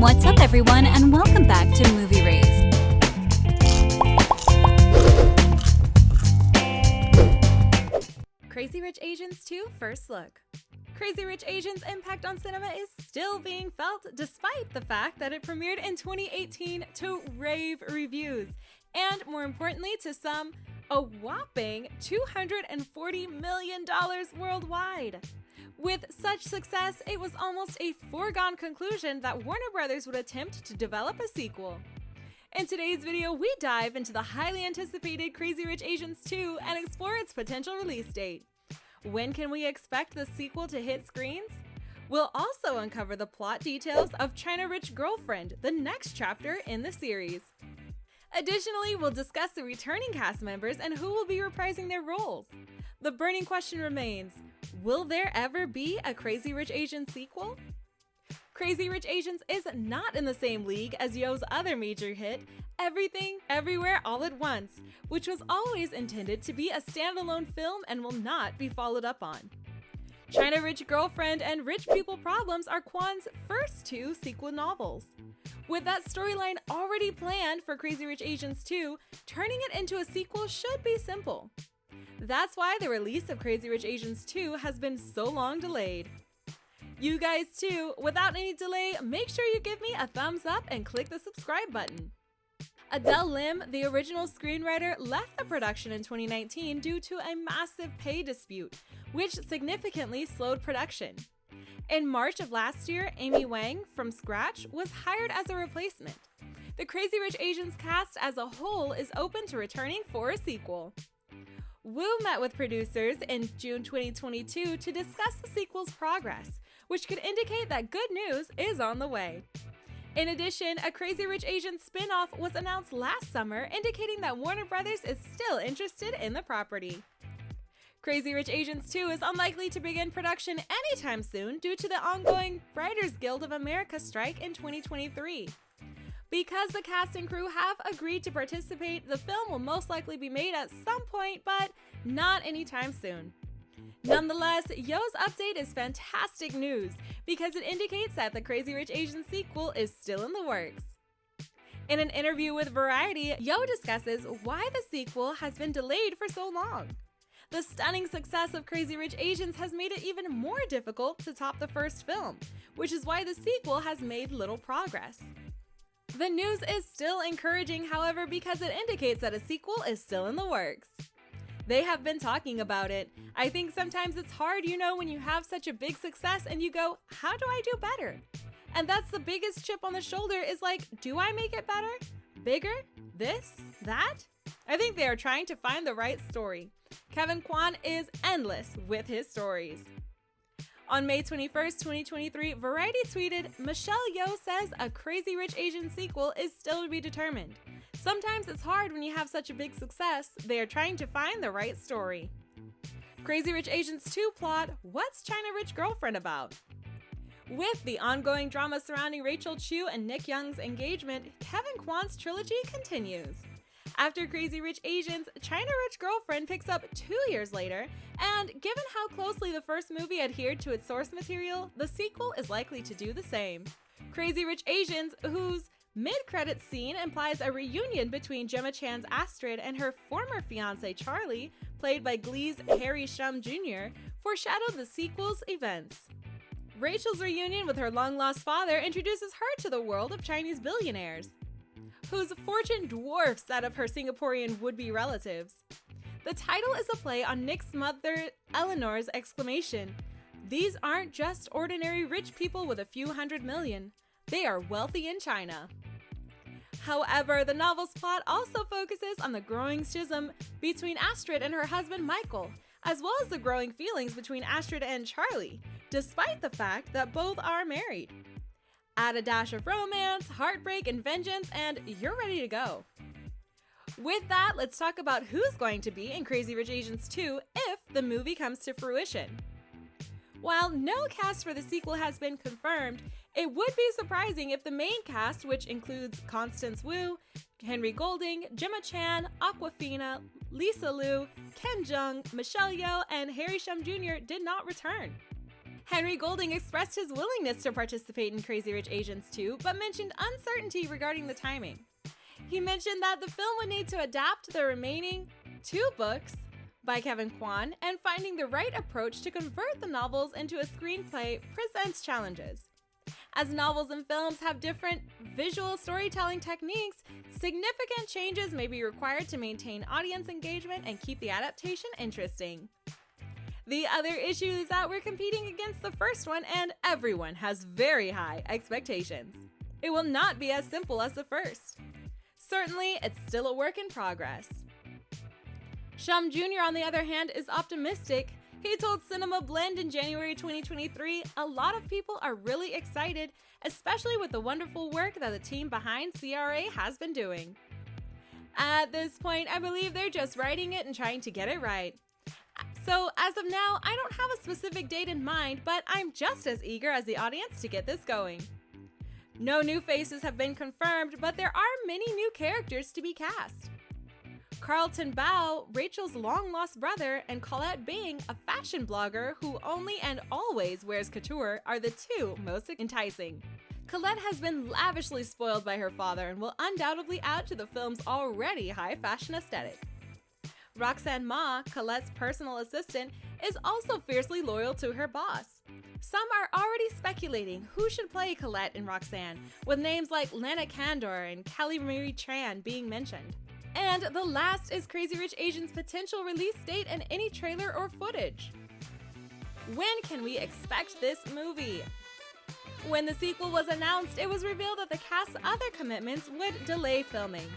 What's up, everyone, and welcome back to Movie Raise. Crazy Rich Asians 2 First Look. Crazy Rich Asians' impact on cinema is still being felt despite the fact that it premiered in 2018 to rave reviews, and more importantly to some, a whopping $240 million worldwide. With such success, it was almost a foregone conclusion that Warner Brothers would attempt to develop a sequel. In today's video, we dive into the highly anticipated Crazy Rich Asians 2 and explore its potential release date. When can we expect the sequel to hit screens? We'll also uncover the plot details of China Rich Girlfriend, the next chapter in the series. Additionally, we'll discuss the returning cast members and who will be reprising their roles. The burning question remains, will there ever be a Crazy Rich Asians sequel? Crazy Rich Asians is not in the same league as Yeoh's other major hit, Everything, Everywhere, All at Once, which was always intended to be a standalone film and will not be followed up on. China Rich Girlfriend and Rich People Problems are Kwan's first two sequel novels. With that storyline already planned for Crazy Rich Asians 2, turning it into a sequel should be simple. That's why the release of Crazy Rich Asians 2 has been so long delayed. You guys too, without any delay, make sure you give me a thumbs up and click the subscribe button. Adele Lim, the original screenwriter, left the production in 2019 due to a massive pay dispute, which significantly slowed production. In March of last year, Amy Wang from Scratch was hired as a replacement. The Crazy Rich Asians cast as a whole is open to returning for a sequel. Wu met with producers in June 2022 to discuss the sequel's progress, which could indicate that good news is on the way. In addition, a Crazy Rich Asians spin-off was announced last summer, indicating that Warner Brothers is still interested in the property. Crazy Rich Asians 2 is unlikely to begin production anytime soon due to the ongoing Writers Guild of America strike in 2023. Because the cast and crew have agreed to participate, the film will most likely be made at some point, but not anytime soon. Nonetheless, Yeoh's update is fantastic news because it indicates that the Crazy Rich Asians sequel is still in the works. In an interview with Variety, Yeoh discusses why the sequel has been delayed for so long. The stunning success of Crazy Rich Asians has made it even more difficult to top the first film, which is why the sequel has made little progress. The news is still encouraging, however, because it indicates that a sequel is still in the works. They have been talking about it. I think sometimes it's hard, when you have such a big success and you go, how do I do better? And that's the biggest chip on the shoulder is like, do I make it better? Bigger? This? That? I think they are trying to find the right story. Kevin Kwan is endless with his stories. On May 21st, 2023, Variety tweeted, Michelle Yeoh says a Crazy Rich Asians sequel is still to be determined. Sometimes it's hard when you have such a big success. They are trying to find the right story. Crazy Rich Asians 2 plot, what's China Rich Girlfriend about? With the ongoing drama surrounding Rachel Chu and Nick Young's engagement, Kevin Kwan's trilogy continues. After Crazy Rich Asians, China Rich Girlfriend picks up 2 years later, and given how closely the first movie adhered to its source material, the sequel is likely to do the same. Crazy Rich Asians, whose mid-credits scene implies a reunion between Gemma Chan's ASTRID and her former fiancé Charlie, played by GLEE'S SHUM Jr., foreshadowed the sequel's events. Rachel's reunion with her long-lost father introduces her to the world of Chinese billionaires, whose fortune dwarfs that of her Singaporean would-be relatives. The title is a play on Nick's mother Eleanor's exclamation, "These aren't just ordinary rich people with a few $100 million. They are wealthy in China." However, the novel's plot also focuses on the growing schism between ASTRID and her husband Michael, as well as the growing feelings between ASTRID and Charlie, despite the fact that both are married. Add a dash of romance, heartbreak, and vengeance, and you're ready to go. With that, let's talk about who's going to be in Crazy Rich Asians 2 if the movie comes to fruition. While no cast for the sequel has been confirmed, it would be surprising if the main cast, which includes Constance Wu, Henry Golding, Gemma Chan, Awkwafina, Lisa Liu, Jeong, Michelle Yeoh, and SHUM Jr. did not return. Henry Golding expressed his willingness to participate in Crazy Rich Asians 2, but mentioned uncertainty regarding the timing. He mentioned that the film would need to adapt the remaining 2 books by Kevin Kwan, and finding the right approach to convert the novels into a screenplay presents challenges. As novels and films have different visual storytelling techniques, significant changes may be required to maintain audience engagement and keep the adaptation interesting. The other issue is that we're competing against the first one, and everyone has very high expectations. It will not be as simple as the first. Certainly, it's still a work in progress. SHUM Jr., on the other hand, is optimistic. He told Cinema Blend in January 2023, "A lot of people are really excited, especially with the wonderful work that the team behind CRA has been doing. At this point, I believe they're just writing it and trying to get it right. So as of now, I don't have a specific date in mind, but I'm just as eager as the audience to get this going." No new faces have been confirmed, but there are many new characters to be cast. Carlton Bao, Rachel's long-lost brother, and Colette Bing, a fashion blogger who only and always wears couture, are the 2 most enticing. Colette has been lavishly spoiled by her father and will undoubtedly add to the film's already high fashion aesthetic. Roxanne Ma, Colette's personal assistant, is also fiercely loyal to her boss. Some are already speculating who should play Colette and Roxanne, with names like LANA CONDOR and Kelly Marie Tran being mentioned. And the last is Crazy Rich Asians' potential release date and any trailer or footage. When can we expect this movie? When the sequel was announced, it was revealed that the cast's other commitments would delay filming.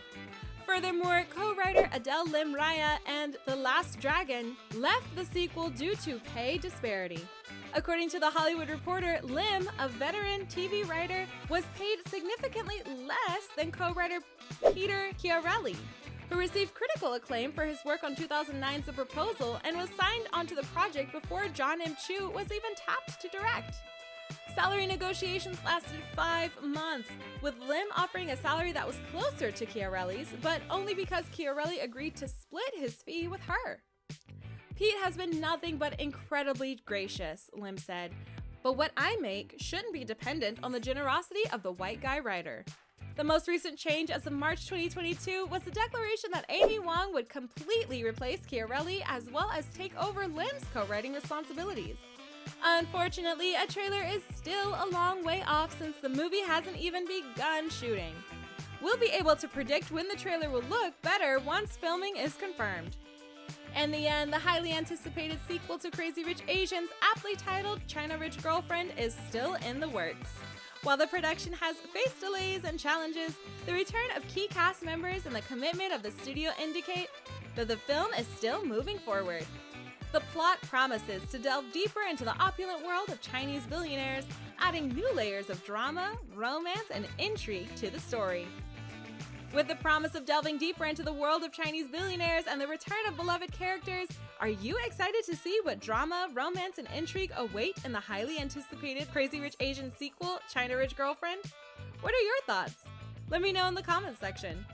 Furthermore, co-writer Adele Lim Raya and The Last Dragon left the sequel due to pay disparity. According to The Hollywood Reporter, Lim, a veteran TV writer, was paid significantly less than co-writer Peter Chiarelli, who received critical acclaim for his work on 2009's The Proposal and was signed onto the project before Jon M was even tapped to direct. Salary negotiations lasted 5 months, with Lim offering a salary that was closer to Chiarelli's, but only because Chiarelli agreed to split his fee with her. "Pete has been nothing but incredibly gracious," Lim said, "but what I make shouldn't be dependent on the generosity of the white guy writer." The most recent change as of March 2022 was the declaration that Amy Wong would completely replace Chiarelli as well as take over Lim's co-writing responsibilities. Unfortunately, a trailer is still a long way off since the movie hasn't even begun shooting. We'll be able to predict when the trailer will look better once filming is confirmed. In the end, the highly anticipated sequel to Crazy Rich Asians, aptly titled China Rich Girlfriend, is still in the works. While the production has faced delays and challenges, the return of key cast members and the commitment of the studio indicate that the film is still moving forward. The plot promises to delve deeper into the opulent world of Chinese billionaires, adding new layers of drama, romance, and intrigue to the story. With the promise of delving deeper into the world of Chinese billionaires and the return of beloved characters, are you excited to see what drama, romance, and intrigue await in the highly anticipated Crazy Rich Asians sequel, China Rich Girlfriend? What are your thoughts? Let me know in the comments section.